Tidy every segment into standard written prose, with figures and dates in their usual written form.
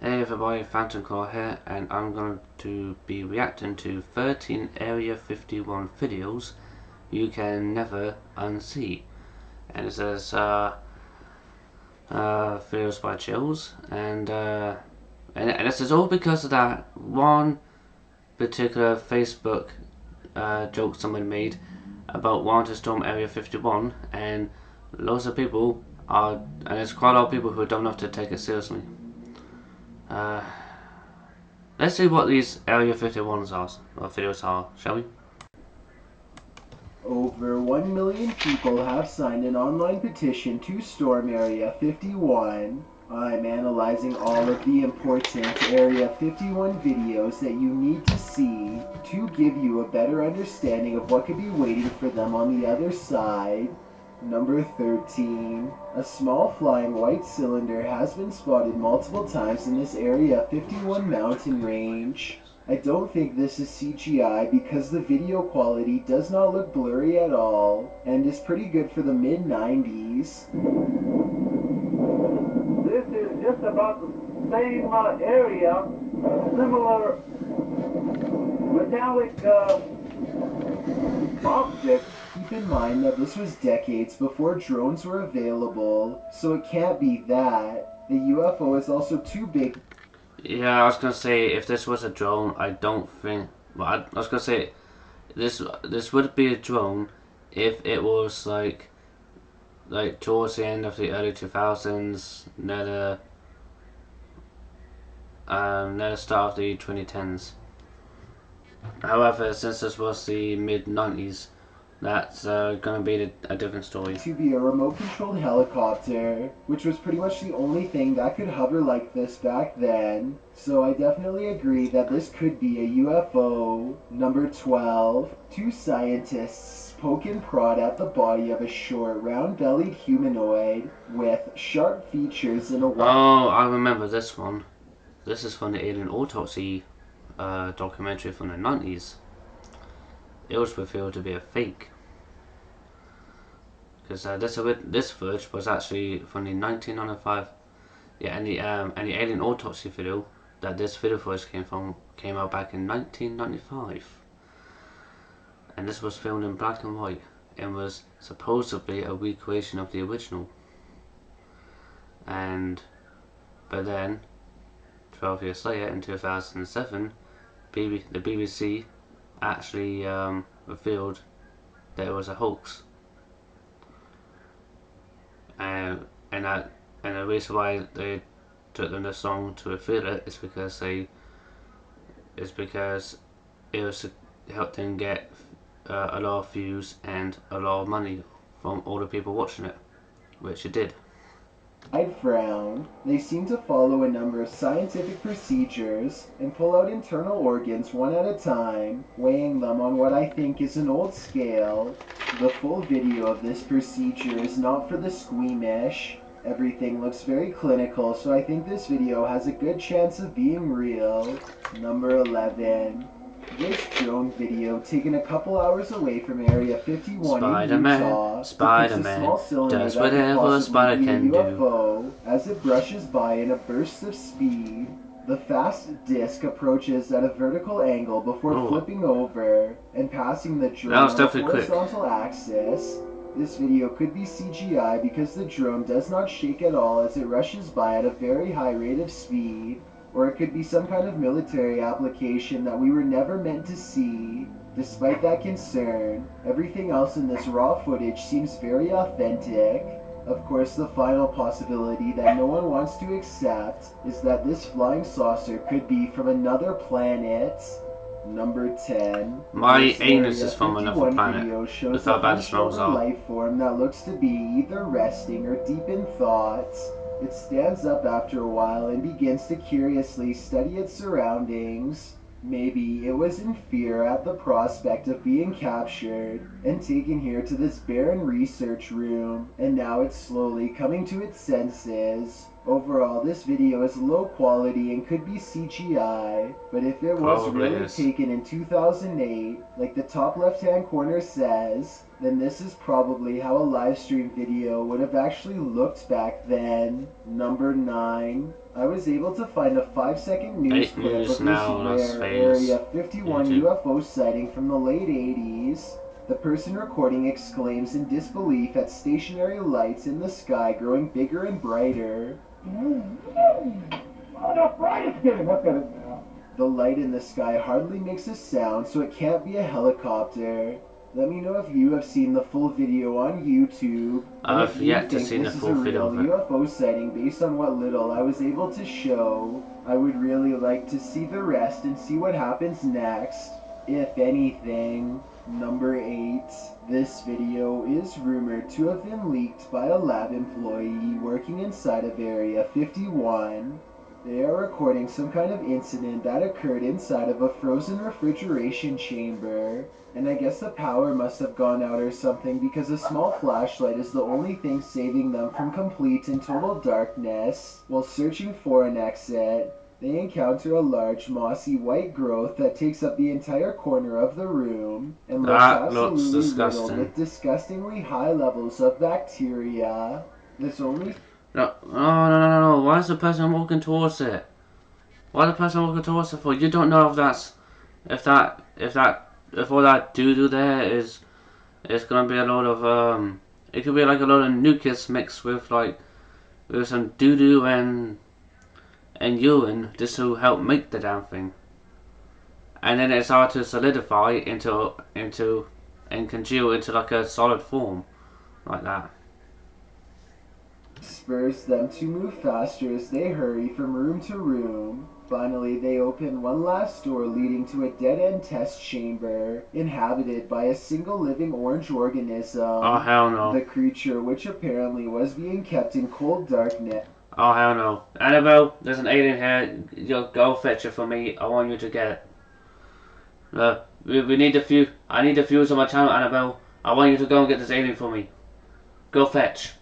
Hey everybody, Phantom Core here, and I'm going to be reacting to 13 Area 51 videos you can never unsee. And it says videos by Chills, and this is all because of that one particular Facebook joke someone made about wanting to storm Area 51, and lots of people are, and there's quite a lot of people who don't have to take it seriously. Let's see what these Area 51s are, or videos are, shall we? Over 1 million people have signed an online petition to storm Area 51. I'm analyzing all of the important Area 51 videos that you need to see to give you a better understanding of what could be waiting for them on the other side. Number 13. A small flying white cylinder has been spotted multiple times in this Area 51 mountain range. I don't think this is CGI because the video quality does not look blurry at all and is pretty good for the mid-90s. This is just about the same area, similar metallic object. Keep in mind that this was decades before drones were available, so it can't be that. The UFO is also too big. Yeah, I was gonna say if this was a drone, I don't think. Well, I was gonna say this would be a drone if it was like towards the end of the early 2000s, near the start of the 2010s. However, since this was the mid 90s, that's gonna be a different story. To be a remote-controlled helicopter, which was pretty much the only thing that could hover like this back then. So I definitely agree that this could be a UFO. Number 12. Two scientists poke and prod at the body of a short, round-bellied humanoid with sharp features in a Oh, I remember this one. This is from the Alien Autopsy documentary from the 90s. It was revealed to be a fake. Because this footage was actually from the 1995, yeah, and the Alien Autopsy video that this video footage came out back in 1995, and this was filmed in black and white and was supposedly a recreation of the original. But then, 12 years later, in 2007, the BBC actually revealed that it was a hoax. And the reason why they took them this long to reveal it is because it helped them get a lot of views and a lot of money from all the people watching it, which it did. wide frown. They seem to follow a number of scientific procedures and pull out internal organs one at a time, weighing them on what I think is an old scale. The full video of this procedure is not for the squeamish. Everything looks very clinical, so I think this video has a good chance of being real. Number 11. This drone video taken a couple hours away from Area 51 in Utah Spider-Man does whatever a spider can UFO as it brushes by in a burst of speed. The fast disc approaches at a vertical angle before flipping over and passing the drone on the horizontal axis. This video could be CGI because the drone does not shake at all as it rushes by at a very high rate of speed. Or it could be some kind of military application that we were never meant to see. Despite that concern, everything else in this raw footage seems very authentic. Of course, the final possibility that no one wants to accept is that this flying saucer could be from another planet. Number 10. My anus is from another planet. Shows a hunched over life form that looks to be either resting or deep in thought. It stands up after a while and begins to curiously study its surroundings. Maybe it was in fear at the prospect of being captured and taken here to this barren research room, and now it's slowly coming to its senses. Overall, this video is low quality and could be CGI, but if it was Probably really is. taken in 2008, like the top left-hand corner says, then this is probably how a live stream video would have actually looked back then. Number 9. I was able to find a 5-second news 8 clip news of this now, Las rare Vegas, Area 51 YouTube. UFO sighting from the late 80s. The person recording exclaims in disbelief at stationary lights in the sky growing bigger and brighter. Oh, the brightest getting. Look at it now. The light in the sky hardly makes a sound, so it can't be a helicopter. Let me know if you have seen the full video on YouTube, and if I've you yet to think see the this is a full video real of it. UFO sighting based on what little I was able to show. I would really like to see the rest and see what happens next, if anything. Number 8. This video is rumored to have been leaked by a lab employee working inside of Area 51. They are recording some kind of incident that occurred inside of a frozen refrigeration chamber. And I guess the power must have gone out or something, because a small flashlight is the only thing saving them from complete and total darkness. While searching for an exit, they encounter a large mossy white growth that takes up the entire corner of the room and looks That looks absolutely riddled disgusting. with disgustingly high levels of bacteria. This only No, no. Why is the person walking towards it? Why is the person walking towards it for? You don't know if that's, if all that doo-doo there is, it's gonna be a load of, it could be like a load of mucus mixed with with some doo-doo and urine just to help make the damn thing. And then it's hard to solidify into and congeal into like a solid form, like that. spurs them to move faster as they hurry from room to room. Finally, they open one last door leading to a dead-end test chamber, inhabited by a single living orange organism. Oh hell no. The creature, which apparently was being kept in cold darkness. Oh hell no. Annabelle, there's an alien here. You go fetch it for me. I want you to get it. We need the fuse. I need the fuse on my channel, Annabelle. I want you to go and get this alien for me. Go fetch.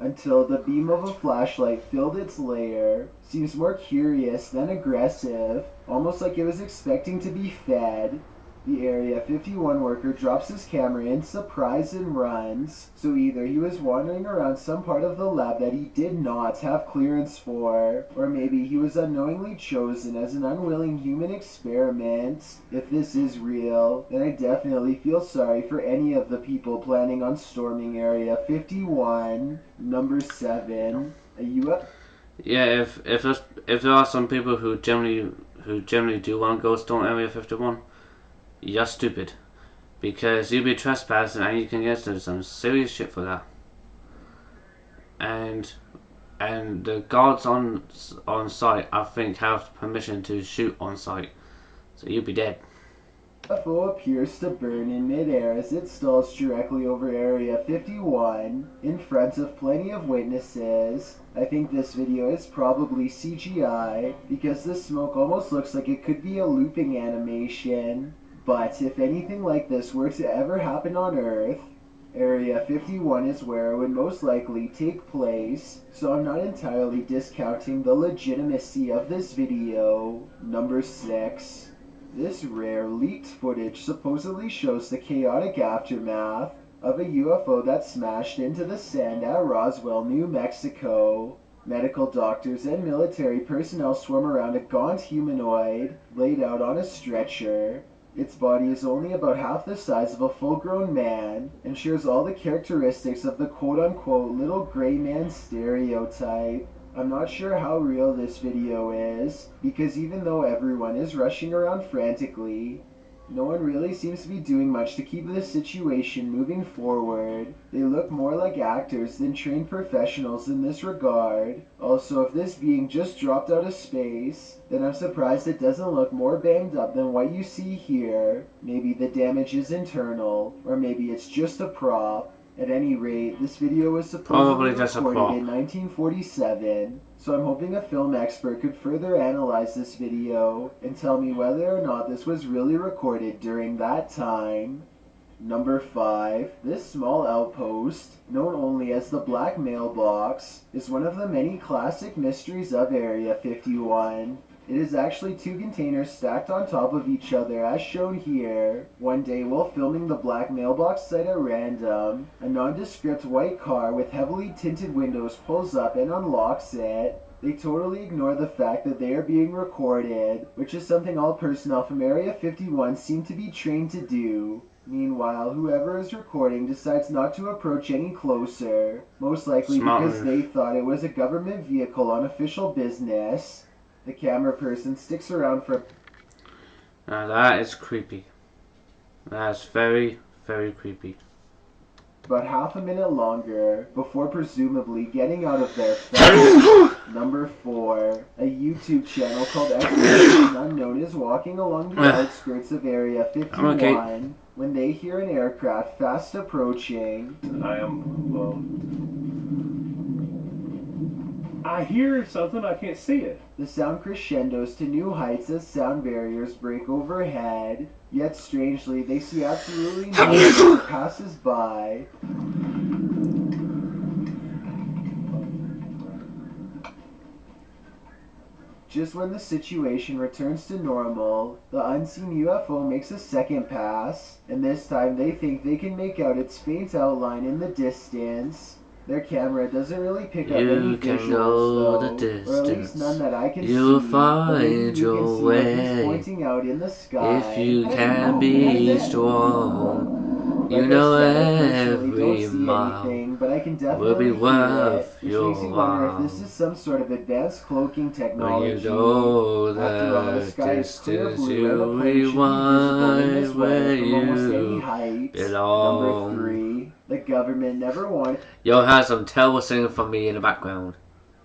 Until the beam of a flashlight filled its lair. Seems more curious than aggressive, almost like it was expecting to be fed. The Area 51 worker drops his camera in surprise and runs, so either he was wandering around some part of the lab that he did not have clearance for, or maybe he was unknowingly chosen as an unwilling human experiment. If this is real, then I definitely feel sorry for any of the people planning on storming Area 51. Number 7. A UFO. Yeah, if there are some people who generally do want to go storm Area 51, you're stupid, because you'll be trespassing and you can get into some serious shit for that. And the guards on site, I think, have permission to shoot on site, so you'll be dead. UFO appears to burn in midair as it stalls directly over Area 51 in front of plenty of witnesses. I think this video is probably CGI because the smoke almost looks like it could be a looping animation. But if anything like this were to ever happen on Earth, Area 51 is where it would most likely take place, so I'm not entirely discounting the legitimacy of this video. Number 6. This rare leaked footage supposedly shows the chaotic aftermath of a UFO that smashed into the sand at Roswell, New Mexico. Medical doctors and military personnel swarm around a gaunt humanoid laid out on a stretcher. Its body is only about half the size of a full-grown man and shares all the characteristics of the quote-unquote little gray man stereotype. I'm not sure how real this video is, because even though everyone is rushing around frantically, no one really seems to be doing much to keep the situation moving forward. They look more like actors than trained professionals in this regard. Also, if this being just dropped out of space, then I'm surprised it doesn't look more banged up than what you see here. Maybe the damage is internal, or maybe it's just a prop. At any rate, this video was supposedly Probably just a recorded prop. in 1947, so I'm hoping a film expert could further analyze this video and tell me whether or not this was really recorded during that time. Number 5. This small outpost, known only as the Black Mailbox, is one of the many classic mysteries of Area 51. It is actually 2 containers stacked on top of each other as shown here. One day while filming the Black Mailbox site at random, a nondescript white car with heavily tinted windows pulls up and unlocks it. They totally ignore the fact that they are being recorded, which is something all personnel from Area 51 seem to be trained to do. Meanwhile, whoever is recording decides not to approach any closer, most likely because they thought it was a government vehicle on official business. The camera person sticks around for... Now that is creepy. That's very, very creepy. About half a minute longer before presumably getting out of their fence. Number 4. A YouTube channel called Expedition Unknown is walking along the outskirts of Area 51 when they hear an aircraft fast approaching. I hear something, I can't see it. The sound crescendos to new heights as sound barriers break overhead, yet strangely they see absolutely nothing as it passes by. Just when the situation returns to normal, the unseen UFO makes a second pass, and this time they think they can make out its faint outline in the distance. Their camera doesn't really pick up any visuals, though, or at least none that I can see. You'll find your way pointing out in the sky. if you can be strong. You know every mile but I can will be worth which your makes me wonder if while. this is some sort of advanced cloaking When technology. you know After all, the the sky is clear distance, blue and the you plane should be visible in this rewind where weather from almost any you height. belong. Number 3. The government never wanted You'll have some terrible singing from me in the background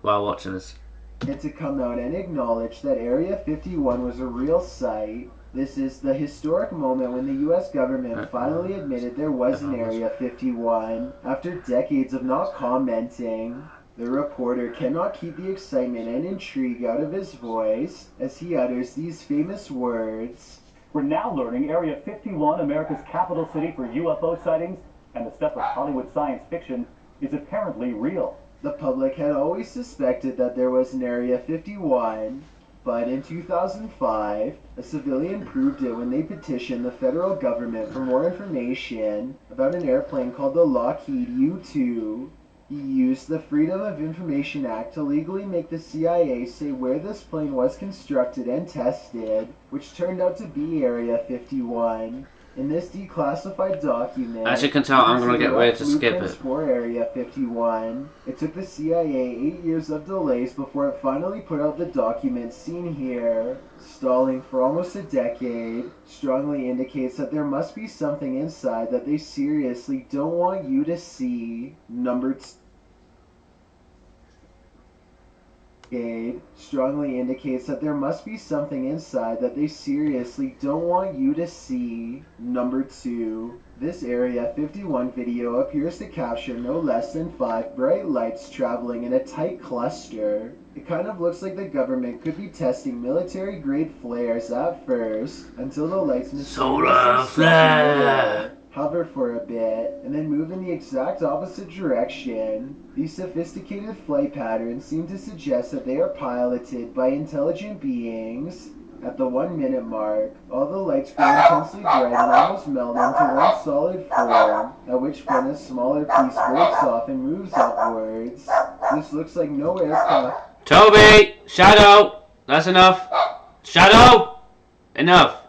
while watching this. it to come out and acknowledge that Area 51 was a real site. This is the historic moment when the US government finally admitted there was an Area 51 after decades of not commenting. The reporter cannot keep the excitement and intrigue out of his voice as he utters these famous words. We're now learning Area 51, America's capital city for UFO sightings, and the stuff of Hollywood science fiction, is apparently real. The public had always suspected that there was an Area 51, but in 2005, a civilian proved it when they petitioned the federal government for more information about an airplane called the Lockheed U-2. He used the Freedom of Information Act to legally make the CIA say where this plane was constructed and tested, which turned out to be Area 51. In this declassified document, as you can tell, I'm gonna get ready to skip it. For Area 51. It took the CIA 8 years of delays before it finally put out the document seen here. Stalling for almost a decade strongly indicates that there must be something inside that they seriously don't want you to see. Number 2. Strongly indicates that there must be something inside that they seriously don't want you to see. Number 2. This Area 51 video appears to capture no less than 5 bright lights traveling in a tight cluster. It kind of looks like the government could be testing military-grade flares at first, until the lights Solar flare! Hover for a bit, and then move in the exact opposite direction. These sophisticated flight patterns seem to suggest that they are piloted by intelligent beings. At the 1 minute mark, all the lights grow intensely bright and almost meld into one solid form, at which point a smaller piece breaks off and moves upwards. This looks like no aircraft. Toby! Shadow! That's enough! Shadow! Enough!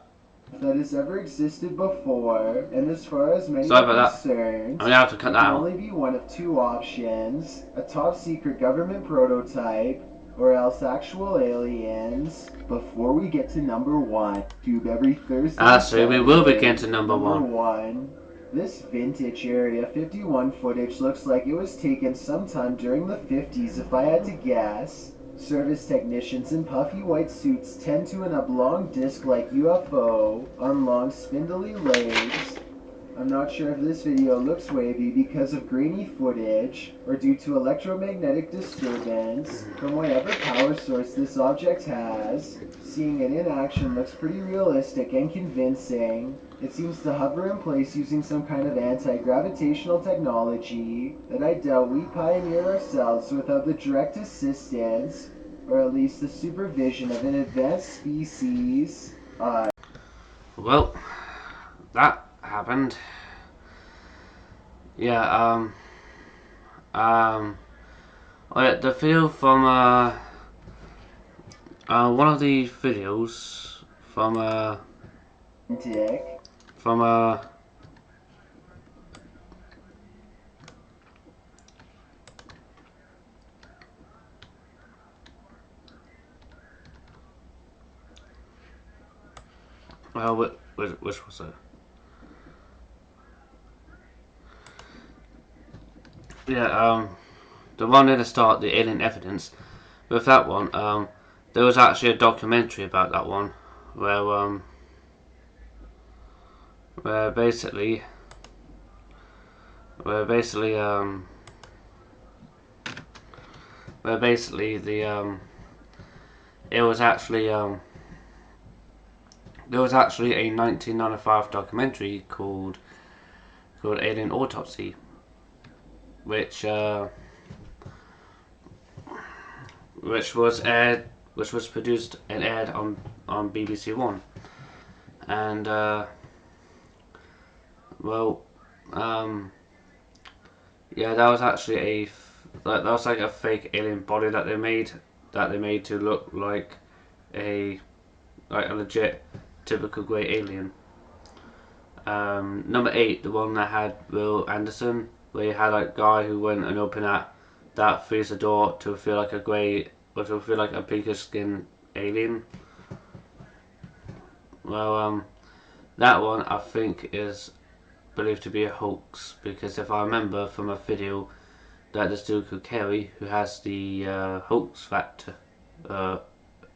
That has ever existed before, and as far as many Sorry are about that. concerned, I'm gonna have to cut that it can out. only be one of 2 options: a top secret government prototype, or else actual aliens. Before we get to number 1, tube every Thursday. So we will begin to number 1. Number 1. This vintage Area 51 footage looks like it was taken sometime during the 50s if I had to guess. Service technicians in puffy white suits tend to an oblong disc-like UFO on long spindly legs. I'm not sure if this video looks wavy because of grainy footage or due to electromagnetic disturbance from whatever power source this object has. Seeing it in action looks pretty realistic and convincing. It seems to hover in place using some kind of anti-gravitational technology that I doubt we pioneered ourselves without the direct assistance, or at least the supervision of an advanced species. Well, that happened. Yeah, oh yeah, the video from, one of the videos from, Dick. from, which was it? Yeah, the one at the start, the alien evidence. With that one, there was actually a documentary about that one, where basically, where basically, the it was actually there was actually a 1995 documentary called Alien Autopsy, which was produced and aired on BBC One, and yeah, that was actually that was like a fake alien body that they made to look like a legit typical grey alien. Number 8, the one that had Will Anderson, where you had like a guy who went and opened that freezer door to feel like a pinkish skin alien. Well, that one I think is believed to be a hoax, because if I remember from a video that this dude called Kerry, who has the Hoax Factor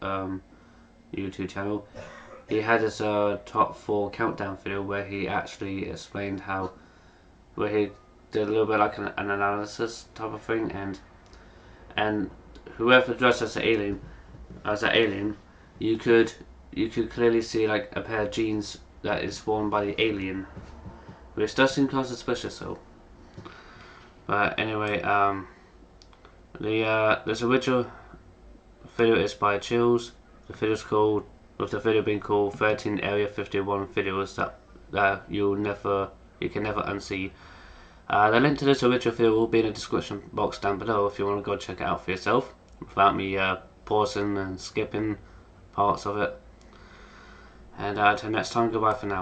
YouTube channel, he had his top 4 countdown video where he actually explained where he did a little bit like an analysis type of thing, and whoever dressed as an alien, you could clearly see like a pair of jeans that is worn by the alien, which does seem kind of suspicious though. But anyway, this original video is by Chills. The video's called, with the video being called 13 Area 51 videos that you can never unsee. The link to this original video will be in the description box down below if you want to go check it out for yourself without me pausing and skipping parts of it. And until next time, goodbye for now.